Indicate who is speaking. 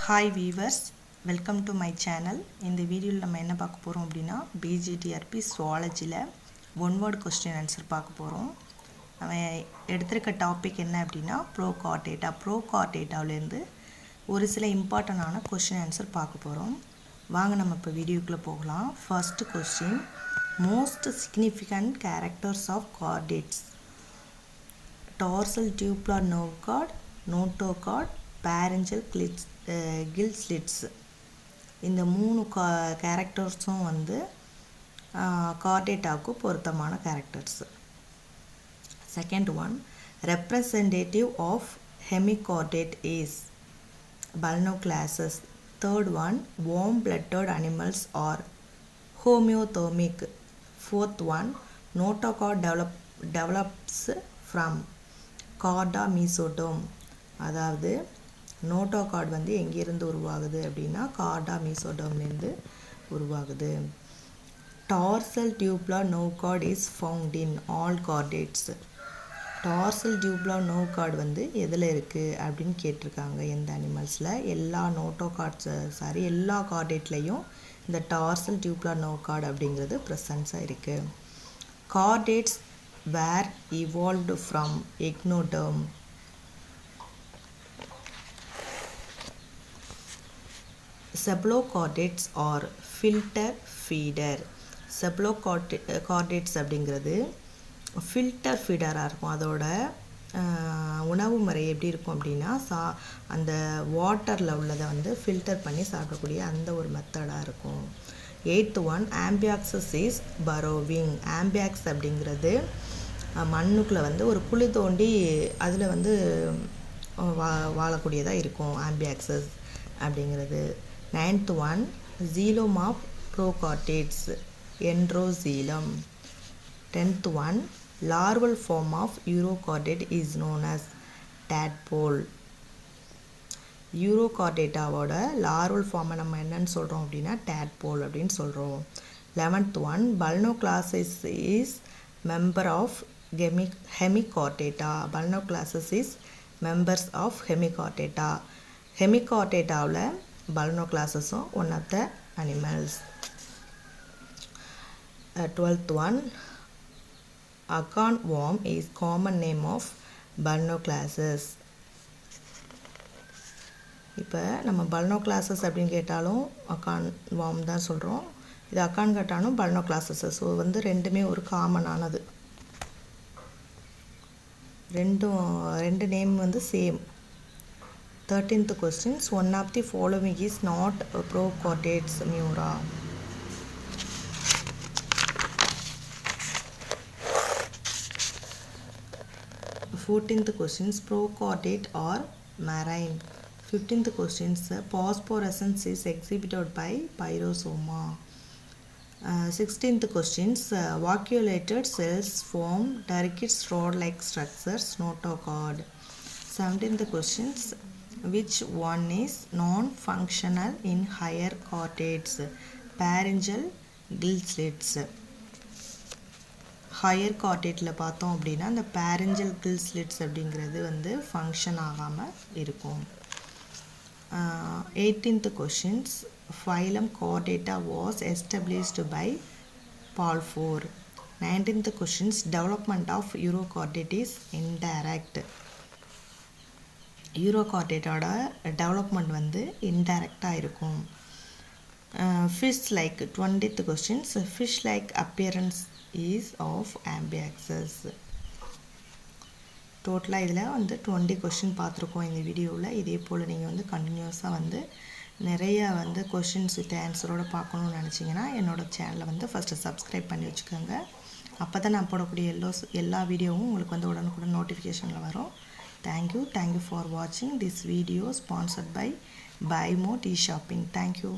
Speaker 1: Hi viewers, welcome to my channel. இந்த வீடியோவில் நம்ம என்ன பார்க்க போகிறோம் அப்படின்னா பிஜிடிஆர்பி சுவாலஜியில் ஒன் வேர்ட் கொஸ்டின் ஆன்சர் பார்க்க போகிறோம். நம்ம எடுத்திருக்க டாபிக் என்ன அப்படின்னா ப்ரோகார்டேட்டாவிலேருந்து ஒரு சில இம்பார்ட்டண்டான கொஸ்டின் ஆன்சர் பார்க்க போகிறோம். வாங்க நம்ம இப்போ வீடியோக்குள்ளே போகலாம். First question, most significant characters of chordates: dorsal tubular nerve cord, notochord, pharyngeal gill slits. இந்த மூணு கேரக்டர்ஸும் வந்து கார்டேட்டாவுக்கு பொருத்தமான characters. Second one, representative of hemichordate is balanoglossus. Third one, warm blooded animals are homeothermic. fourth one, notochord develops from கார்டா மீசோடோம். அதாவது notochord வந்து எங்கேருந்து உருவாகுது அப்படின்னா கார்டா மீசோடோம்லேருந்து உருவாகுது. Dorsal tubular nerve card is found in all chordates. Dorsal tubular nerve card வந்து எதில் இருக்குது அப்படின்னு கேட்டிருக்காங்க. எந்த அனிமல்ஸில்? எல்லா எல்லா கார்டேட்லேயும் இந்த டார்சல் டியூப்லர் நர்வ் கார்டு அப்படிங்கிறது ப்ரெசன்ஸாக இருக்குது. Chordates were evolved from echinoderm. Cephalochordates are filter feeder. Cephalochordates அப்படிங்கிறது ஃபில்டர் ஃபீடராக இருக்கும். அதோட உணவு முறை எப்படி இருக்கும் அப்படின்னா அந்த வாட்டரில் உள்ளதை வந்து ஃபில்டர் பண்ணி சாப்பிடக்கூடிய அந்த ஒரு மெத்தடாக இருக்கும். Eighth one, amphioxus is burrowing. Amphioxus அப்படிங்கிறது மண்ணுக்குள்ளே வந்து ஒரு குழி தோண்டி அதில் வந்து வாழக்கூடியதாக இருக்கும் ஆம்பியாக்சஸ் அப்படிங்கிறது. Ninth one, coelom of prochordates, enterocoelom. Tenth one, larval form of urochordate is known as tadpole. யூரோகார்டேட்டாவோட லார்வல் ஃபார்மை நம்ம என்னன்னு சொல்கிறோம் அப்படின்னா டேட்போல் அப்படின்னு சொல்கிறோம். 11th one, balanoglossus is member of hemichordata. Balanoglossus is members of hemichordata. ஹெமிகார்டேட்டாவில் பல்னோகிளாசஸும் one of the animals. 12th one, acorn worm is common name of balanoglossus. இப்போ நம்ம பல்னோகிளாசஸ் அப்படின்னு கேட்டாலும் அகான் வார்ம் தான் சொல்கிறோம். இது அக்கான் கேட்டாலும் பல்னோகிளாசஸ். ஸோ வந்து ரெண்டுமே ஒரு காமனானது. ரெண்டு நேம் வந்து same. 13th questions, one of the following is not prochordates மியூரா. Fourteenth questions, prochordate or marine. 15th questions, phosphorescence is exhibited by pyrosoma. 16th questions, vacuolated cells form Derkit's rod-like structures, notochord. 17th questions, which one is non-functional in higher chordates? Pharyngeal gill slits. Higher கார்டேட்டில் பார்த்தோம் அப்படின்னா அந்த பேரஞ்சல் kill slits அப்படிங்கிறது வந்து function ஆகாமல் இருக்கும். 18th questions, phylum Chordata was established by Balfour. 19th questions, development of Urochordate is indirect. யூரோகார்டேட்டோட development வந்து இன்டைரக்டாக இருக்கும். Fish like. 20th questions, fish like appearance is of ambiaxis. டோட்டலாக இதில் வந்து 20 கொஷின் பார்த்துருக்கோம் இந்த வீடியோவில். இதே போல் நீங்கள் வந்து கண்டினியூஸாக வந்து நிறையா வந்து கொஷின்ஸ் வித் ஆன்சரோடு பார்க்கணுன்னு நினச்சிங்கன்னா என்னோடய சேனலை வந்து ஃபஸ்ட்டு சப்ஸ்கிரைப் பண்ணி வச்சுக்கோங்க. அப்போ தான் நான் போடக்கூடிய எல்லா வீடியோவும் உங்களுக்கு வந்து உடனுக்குடன் நோட்டிஃபிகேஷனில் வரும். தேங்க்யூ ஃபார் வாட்சிங் this video sponsored by by more T shopping. Thank you.